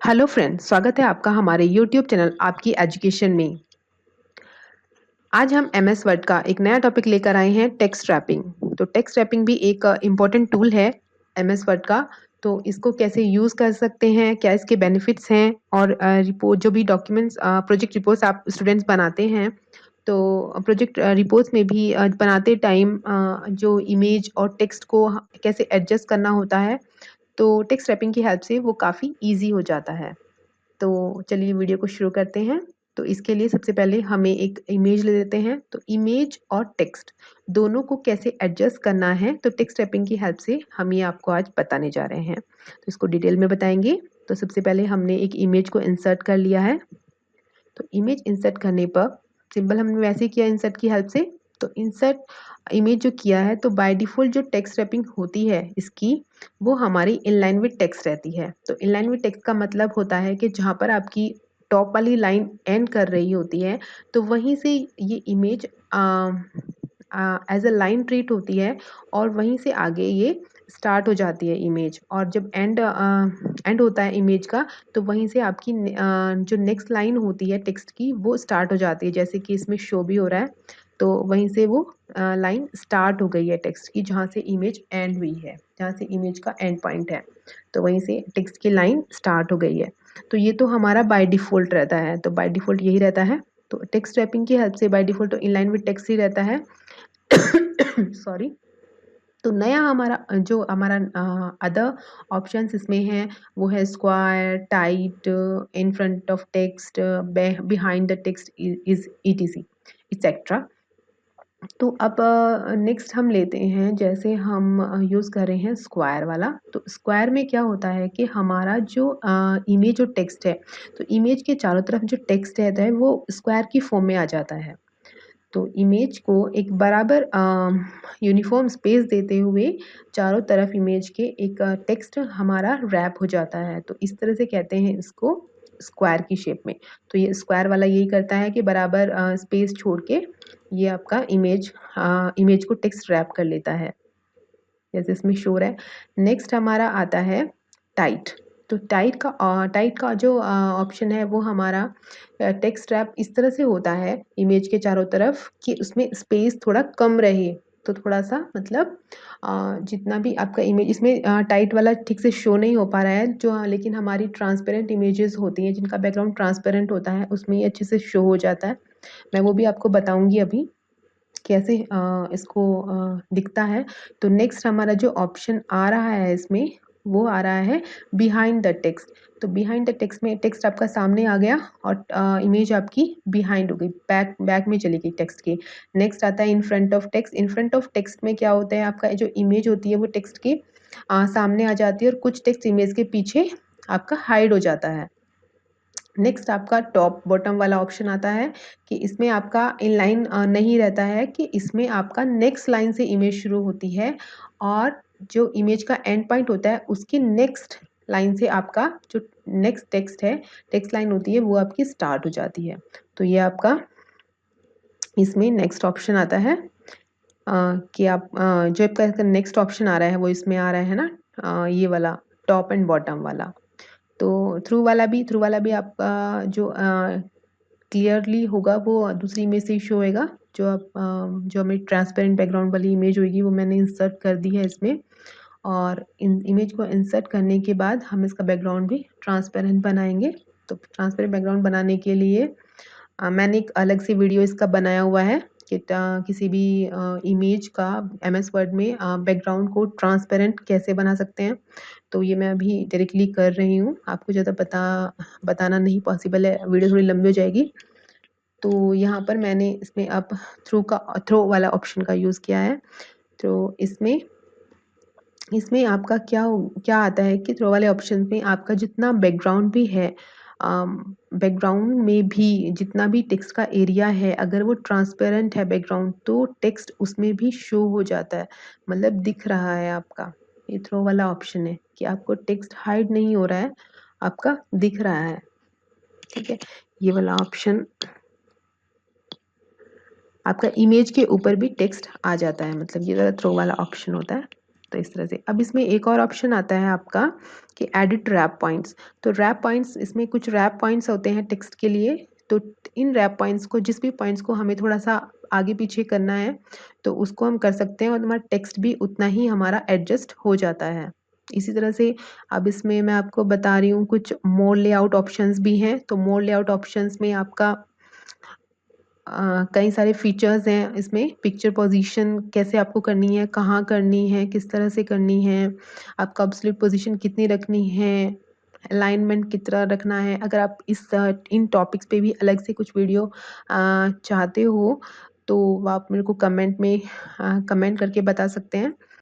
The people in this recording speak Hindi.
हेलो फ्रेंड्स, स्वागत है आपका हमारे यूट्यूब चैनल आपकी एजुकेशन में। आज हम एमएस वर्ड का एक नया टॉपिक लेकर आए हैं, टेक्स्ट रैपिंग। तो टेक्स्ट रैपिंग भी एक इम्पॉर्टेंट टूल है एमएस वर्ड का। तो इसको कैसे यूज़ कर सकते हैं, क्या इसके बेनिफिट्स हैं और रिपोर्ट जो भी डॉक्यूमेंट्स प्रोजेक्ट रिपोर्ट्स आप स्टूडेंट्स बनाते हैं, तो प्रोजेक्ट रिपोर्ट्स में भी बनाते टाइम जो इमेज और टेक्स्ट को कैसे एडजस्ट करना होता है, तो टेक्स्ट रैपिंग की हेल्प से वो काफ़ी ईज़ी हो जाता है। तो चलिए वीडियो को शुरू करते हैं। तो इसके लिए सबसे पहले हमें एक इमेज ले लेते हैं। तो इमेज और टेक्स्ट दोनों को कैसे एडजस्ट करना है, तो टेक्स्ट रैपिंग की हेल्प से हम ये आपको आज बताने जा रहे हैं। तो इसको डिटेल में बताएंगे। तो सबसे पहले हमने एक इमेज को इंसर्ट कर लिया है। तो इमेज इंसर्ट करने पर सिंपल हमने वैसे ही किया इंसर्ट की हेल्प से। तो इंसर्ट इमेज जो किया है, तो बाय डिफ़ॉल्ट जो टेक्स्ट रैपिंग होती है इसकी, वो हमारी इनलाइन विद टेक्स्ट रहती है। तो इनलाइन विद टेक्स्ट का मतलब होता है कि जहाँ पर आपकी टॉप वाली लाइन एंड कर रही होती है, तो वहीं से ये image as a line treat होती है और वहीं से आगे ये स्टार्ट हो जाती है इमेज। और जब एंड होता है इमेज का, तो वहीं से आपकी जो नेक्स्ट लाइन होती है टेक्स्ट की, वो स्टार्ट हो जाती है। जैसे कि इसमें शो भी हो रहा है, तो वहीं से वो लाइन स्टार्ट हो गई है टेक्स्ट की, जहाँ से इमेज एंड हुई है, जहाँ से इमेज का एंड पॉइंट है, तो वहीं से टेक्स्ट की लाइन स्टार्ट हो गई है। तो ये तो हमारा बाय डिफ़ॉल्ट रहता है। तो बाय डिफ़ॉल्ट यही रहता है। तो टेक्स्ट रैपिंग की हेल्प से बाय डिफ़ॉल्ट तो इनलाइन विद टेक्स्ट ही रहता है। सॉरी। तो नया जो हमारा अदर ऑप्शंस इसमें हैं, वो है square, tight, in front of text, behind the text is etc etcetera. तो अब नेक्स्ट हम लेते हैं, जैसे हम यूज़ कर रहे हैं स्क्वायर वाला। तो स्क्वायर में क्या होता है कि हमारा जो इमेज और टेक्स्ट है, तो इमेज के चारों तरफ जो टेक्स्ट रहता है वो स्क्वायर की फॉर्म में आ जाता है। तो इमेज को एक बराबर यूनिफॉर्म स्पेस देते हुए चारों तरफ इमेज के एक टेक्स्ट हमारा रैप हो जाता है। तो इस तरह से कहते हैं इसको स्क्वायर की शेप में। तो ये स्क्वायर वाला यही करता है कि बराबर स्पेस छोड़ के ये आपका इमेज को टेक्स्ट रैप कर लेता है, जैसे इसमें शो है। नेक्स्ट हमारा आता है टाइट। तो टाइट का जो ऑप्शन है, वो हमारा टेक्स्ट रैप इस तरह से होता है इमेज के चारों तरफ कि उसमें स्पेस थोड़ा कम रहे। तो थोड़ा सा मतलब जितना भी आपका इमेज इसमें टाइट वाला ठीक से शो नहीं हो पा रहा है, जो लेकिन हमारी ट्रांसपेरेंट इमेजेस होती हैं जिनका बैकग्राउंड ट्रांसपेरेंट होता है, उसमें ये अच्छे से शो हो जाता है। मैं वो भी आपको बताऊंगी अभी कैसे इसको दिखता है। तो नेक्स्ट हमारा जो ऑप्शन आ रहा है इसमें, वो आ रहा है बिहाइंड द टेक्स्ट। तो बिहाइंड द टेक्स्ट में टेक्स्ट आपका सामने आ गया और इमेज आपकी बिहाइंड हो गई, बैक बैक में चली गई टेक्स्ट के। नेक्स्ट आता है in front of text. In front of text में क्या होता है, आपका जो इमेज होती है वो टेक्स्ट के सामने आ जाती है और कुछ टेक्स्ट इमेज के पीछे आपका हाइड हो जाता है। नेक्स्ट आपका टॉप बॉटम वाला ऑप्शन आता है कि इसमें आपका इनलाइन नहीं रहता है, कि इसमें आपका नेक्स्ट लाइन से इमेज शुरू होती है और जो इमेज का एंड पॉइंट होता है उसकी नेक्स्ट लाइन से आपका जो नेक्स्ट टेक्स्ट है, टेक्स्ट लाइन होती है, वो आपकी स्टार्ट हो जाती है। तो ये आपका इसमें नेक्स्ट ऑप्शन आता है कि आप जो आपका नेक्स्ट ऑप्शन आ रहा है वो इसमें आ रहा है ना, ये वाला टॉप एंड बॉटम वाला। तो थ्रू वाला भी आपका जो क्लियरली होगा वो दूसरी इमेज से ही शो होएगा। जो हमें ट्रांसपेरेंट बैकग्राउंड वाली इमेज होगी वो मैंने इंसर्ट कर दी है इसमें। और इन इमेज को इंसर्ट करने के बाद हम इसका बैकग्राउंड भी ट्रांसपेरेंट बनाएंगे। तो ट्रांसपेरेंट बैकग्राउंड बनाने के लिए मैंने एक अलग से वीडियो इसका बनाया हुआ है कि किसी भी इमेज का एमएस वर्ड में बैकग्राउंड को ट्रांसपेरेंट कैसे बना सकते हैं। तो ये मैं अभी डायरेक्टली कर रही हूँ, आपको ज़्यादा बताना नहीं पॉसिबल है, वीडियो थोड़ी लंबी हो जाएगी। तो यहाँ पर मैंने इसमें अब थ्रो वाला ऑप्शन का यूज़ किया है। तो इसमें इसमें आपका क्या आता है कि थ्रो वाले ऑप्शन में आपका जितना बैकग्राउंड भी है, बैकग्राउंड में भी जितना भी टेक्स्ट का एरिया है, अगर वो ट्रांसपेरेंट है बैकग्राउंड, तो टेक्स्ट उसमें भी शो हो जाता है, मतलब दिख रहा है आपका। ये थ्रो वाला ऑप्शन है कि आपको टेक्स्ट हाइड नहीं हो रहा है, आपका दिख रहा है। ठीक है, ये वाला ऑप्शन आपका इमेज के ऊपर भी टेक्स्ट आ जाता है, मतलब ये वाला थ्रो वाला ऑप्शन होता है। तो इस तरह से। अब इसमें एक और ऑप्शन आता है आपका कि एडिट रैप पॉइंट्स। तो रैप पॉइंट्स, इसमें कुछ रैप पॉइंट्स होते हैं टेक्स्ट के लिए। तो इन रैप पॉइंट्स को, जिस भी पॉइंट्स को हमें थोड़ा-सा आगे पीछे करना है, तो उसको हम कर सकते हैं और हमारा टेक्स्ट भी उतना ही हमारा एडजस्ट हो जाता है। इसी तरह से अब इसमें मैं आपको बता रही हूँ, कुछ मोर लेआउट ऑप्शंस भी हैं। तो मोर लेआउट ऑप्शंस में आपका कई सारे फीचर्स हैं इसमें। पिक्चर पोजीशन कैसे आपको करनी है, कहाँ करनी है, किस तरह से करनी है, आपका एब्सोल्यूट पोजीशन कितनी रखनी है, अलाइनमेंट कितना रखना है। अगर आप इन टॉपिक्स पे भी अलग से कुछ वीडियो चाहते हो, तो आप मेरे को कमेंट में कमेंट करके बता सकते हैं।